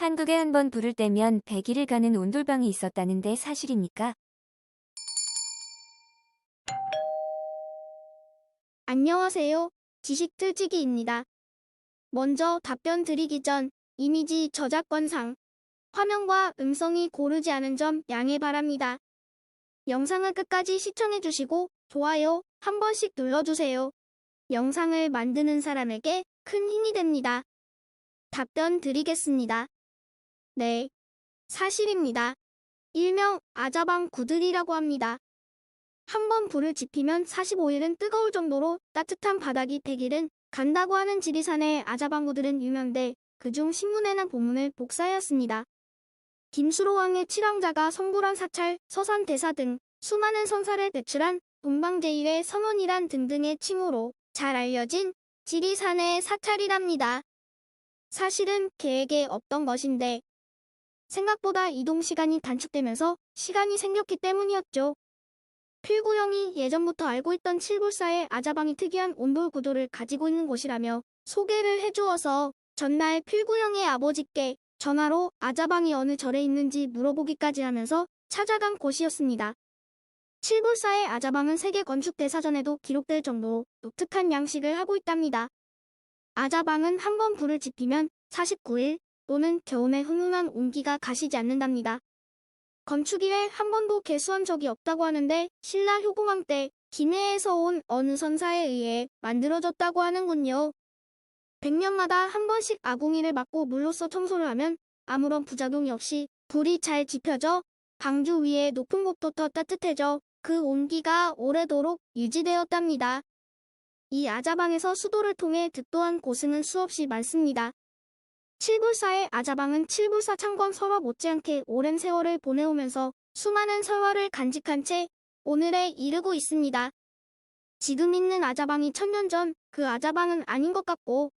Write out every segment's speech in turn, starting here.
한국에 한 번 불을 떼면 100일을 가는 온돌방이 있었다는데 사실입니까? 안녕하세요. 지식틀치기입니다. 먼저 답변 드리기 전 이미지 저작권상 화면과 음성이 고르지 않은 점 양해 바랍니다. 영상을 끝까지 시청해주시고 좋아요 한 번씩 눌러주세요. 영상을 만드는 사람에게 큰 힘이 됩니다. 답변 드리겠습니다. 네, 사실입니다. 일명 아자방 구들이라고 합니다. 한 번 불을 지피면 45일은 뜨거울 정도로 따뜻한 바닥이 100일은 간다고 하는 지리산의 아자방구들은 유명한데 그중 신문에는 본문을 복사하였습니다. 김수로왕의 칠왕자가 성불한 사찰, 서산대사 등 수많은 선사를 배출한 동방제일의 선원이란 등등의 칭호로 잘 알려진 지리산의 사찰이랍니다. 사실은 계획에 없던 것인데 생각보다 이동 시간이 단축되면서 시간이 생겼기 때문이었죠. 필구형이 예전부터 알고 있던 칠불사의 아자방이 특이한 온돌 구도를 가지고 있는 곳이라며 소개를 해주어서 전날 필구형의 아버지께 전화로 아자방이 어느 절에 있는지 물어보기까지 하면서 찾아간 곳이었습니다. 칠불사의 아자방은 세계 건축 대사전에도 기록될 정도로 독특한 양식을 하고 있답니다. 아자방은 한 번 불을 지피면 49일 또는 겨우내 훈훈한 온기가 가시지 않는답니다. 건축 이래 한 번도 개수한 적이 없다고 하는데 신라 효공왕 때 김해에서 온 어느 선사에 의해 만들어졌다고 하는군요. 100년마다 한 번씩 아궁이를 막고 물로써 청소를 하면 아무런 부작용이 없이 불이 잘 지펴져 방주 위에 높은 곳부터 따뜻해져 그 온기가 오래도록 유지되었답니다. 이 아자방에서 수도를 통해 득도한 고승은 수없이 많습니다. 칠불사의 아자방은 칠불사 창건 설화 못지않게 오랜 세월을 보내오면서 수많은 설화를 간직한 채 오늘에 이르고 있습니다. 지금 있는 아자방이 1000년 전 그 아자방은 아닌 것 같고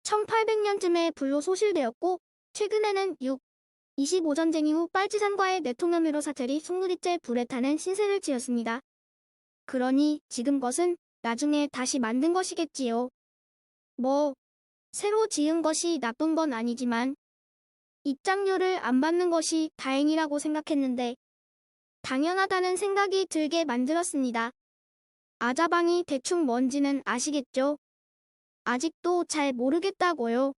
1800년쯤에 불로 소실되었고 최근에는 25전쟁 이후 빨치산과의 내통연으로 사찰이 숭루리째 불에 타는 신세를 지었습니다. 그러니 지금 것은 나중에 다시 만든 것이겠지요. 새로 지은 것이 나쁜 건 아니지만 입장료를 안 받는 것이 다행이라고 생각했는데 당연하다는 생각이 들게 만들었습니다. 아자방이 대충 뭔지는 아시겠죠? 아직도 잘 모르겠다고요.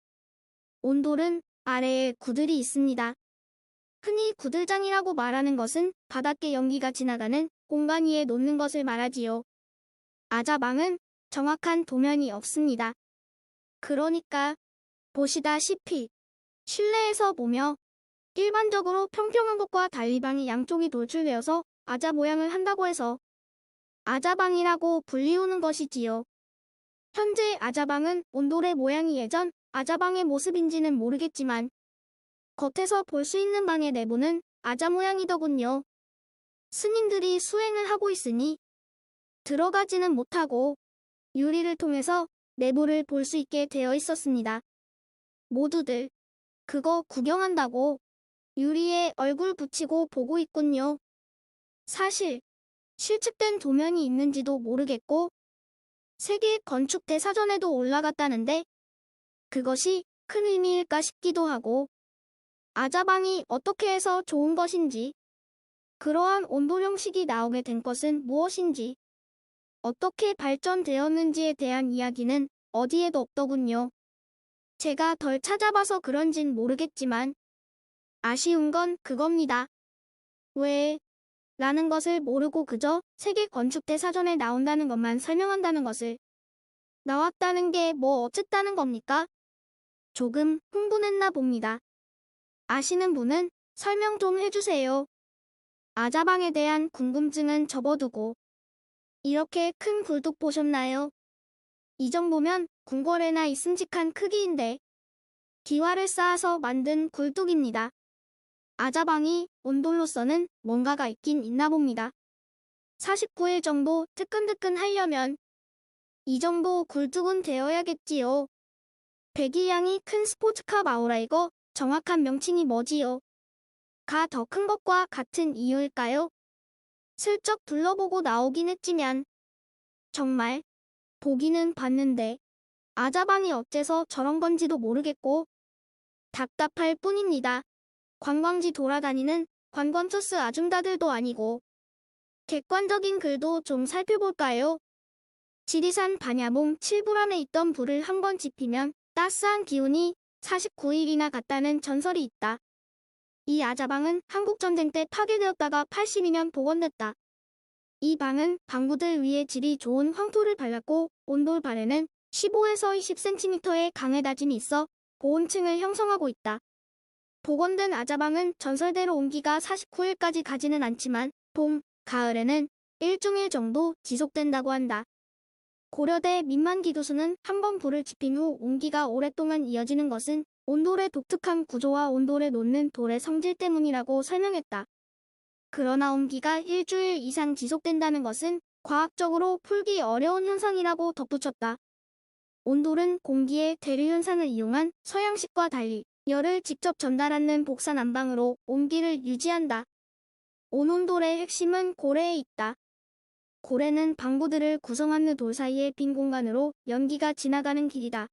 온돌은 아래에 구들이 있습니다. 흔히 구들장이라고 말하는 것은 바닷개 연기가 지나가는 공간 위에 놓는 것을 말하지요. 아자방은 정확한 도면이 없습니다. 그러니까 보시다시피 실내에서 보며 일반적으로 평평한 것과 달리 방이 양쪽이 돌출되어서 아자 모양을 한다고 해서 아자방이라고 불리우는 것이지요. 현재 아자방은 온돌의 모양이 예전 아자방의 모습인지는 모르겠지만 겉에서 볼 수 있는 방의 내부는 아자 모양이더군요. 스님들이 수행을 하고 있으니 들어가지는 못하고 유리를 통해서 내부를 볼 수 있게 되어 있었습니다. 모두들 그거 구경한다고 유리에 얼굴 붙이고 보고 있군요. 사실 실측된 도면이 있는지도 모르겠고 세계 건축 대사전에도 올라갔다는데 그것이 큰 의미일까 싶기도 하고 아자방이 어떻게 해서 좋은 것인지 그러한 온돌 형식이 나오게 된 것은 무엇인지 어떻게 발전되었는지에 대한 이야기는 어디에도 없더군요. 제가 덜 찾아봐서 그런진 모르겠지만 아쉬운 건 그겁니다. 왜? 라는 것을 모르고 그저 세계 건축대사전에 나온다는 것만 설명한다는 것을 나왔다는 게 뭐 어쨌다는 겁니까? 조금 흥분했나 봅니다. 아시는 분은 설명 좀 해주세요. 아자방에 대한 궁금증은 접어두고 이렇게 큰 굴뚝 보셨나요? 이 정도면 궁궐에나 있음직한 크기인데 기와를 쌓아서 만든 굴뚝입니다. 아자방이 온돌로서는 뭔가가 있긴 있나 봅니다. 49일 정도 뜨끈뜨끈 하려면 이 정도 굴뚝은 되어야겠지요. 배기량이 큰 스포츠카 마우라이거 정확한 명칭이 뭐지요? 가 더 큰 것과 같은 이유일까요? 슬쩍 둘러보고 나오긴 했지만 정말 보기는 봤는데 아자방이 어째서 저런 건지도 모르겠고 답답할 뿐입니다. 관광지 돌아다니는 관광투스 아줌다들도 아니고 객관적인 글도 좀 살펴볼까요? 지리산 반야봉 7불암에 있던 불을 한번 지피면 따스한 기운이 49일이나 갔다는 전설이 있다. 이 아자방은 한국전쟁 때 파괴되었다가 82년 복원됐다. 이 방은 방구들 위에 질이 좋은 황토를 발랐고 온돌 발에는 15에서 20cm의 강의 다짐이 있어 보온층을 형성하고 있다. 복원된 아자방은 전설대로 온기가 49일까지 가지는 않지만 봄, 가을에는 일주일 정도 지속된다고 한다. 고려대 민만기교수는 한번 불을 지핀 후 온기가 오랫동안 이어지는 것은 온돌의 독특한 구조와 온돌에 놓는 돌의 성질 때문이라고 설명했다. 그러나 온기가 일주일 이상 지속된다는 것은 과학적으로 풀기 어려운 현상이라고 덧붙였다. 온돌은 공기의 대류 현상을 이용한 서양식과 달리 열을 직접 전달하는 복사 난방으로 온기를 유지한다. 온온돌의 핵심은 고래에 있다. 고래는 방구들을 구성하는 돌 사이의 빈 공간으로 연기가 지나가는 길이다.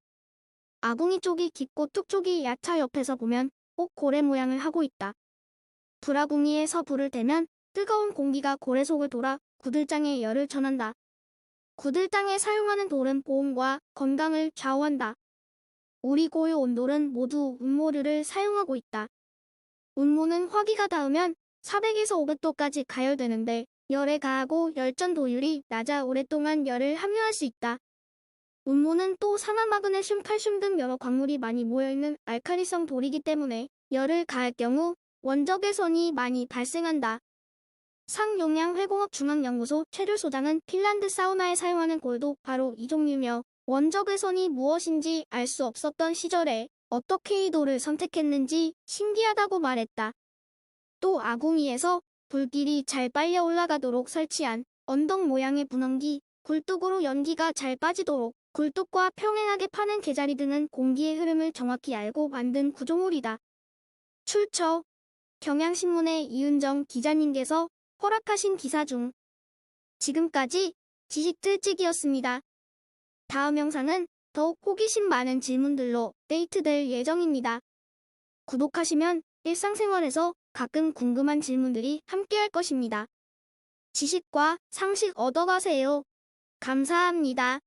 아궁이 쪽이 깊고 뚝 쪽이 얕아 옆에서 보면 꼭 고래 모양을 하고 있다. 불아궁이에서 불을 대면 뜨거운 공기가 고래 속을 돌아 구들장에 열을 전한다. 구들장에 사용하는 돌은 보온과 건강을 좌우한다. 우리 고유 온돌은 모두 운모류를 사용하고 있다. 운모는 화기가 닿으면 400에서 500도까지 가열되는데 열에 가하고 열전 도율이 낮아 오랫동안 열을 함유할 수 있다. 운모는 또 산화마그네슘, 칼슘 등 여러 광물이 많이 모여있는 알칼리성 돌이기 때문에 열을 가할 경우 원적외선이 많이 발생한다. 상용양회공업중앙연구소 최류 소장은 핀란드 사우나에 사용하는 골도 바로 이 종류며 원적외선이 무엇인지 알 수 없었던 시절에 어떻게 이 돌을 선택했는지 신기하다고 말했다. 또 아궁이에서 불길이 잘 빨려 올라가도록 설치한 언덕 모양의 분원기, 굴뚝으로 연기가 잘 빠지도록 굴뚝과 평행하게 파는 개자리 등은 공기의 흐름을 정확히 알고 만든 구조물이다. 출처 경향신문의 이은정 기자님께서 허락하신 기사 중 지금까지 지식들찍이었습니다. 다음 영상은 더욱 호기심 많은 질문들로 데이트될 예정입니다. 구독하시면 일상생활에서 가끔 궁금한 질문들이 함께할 것입니다. 지식과 상식 얻어가세요. 감사합니다.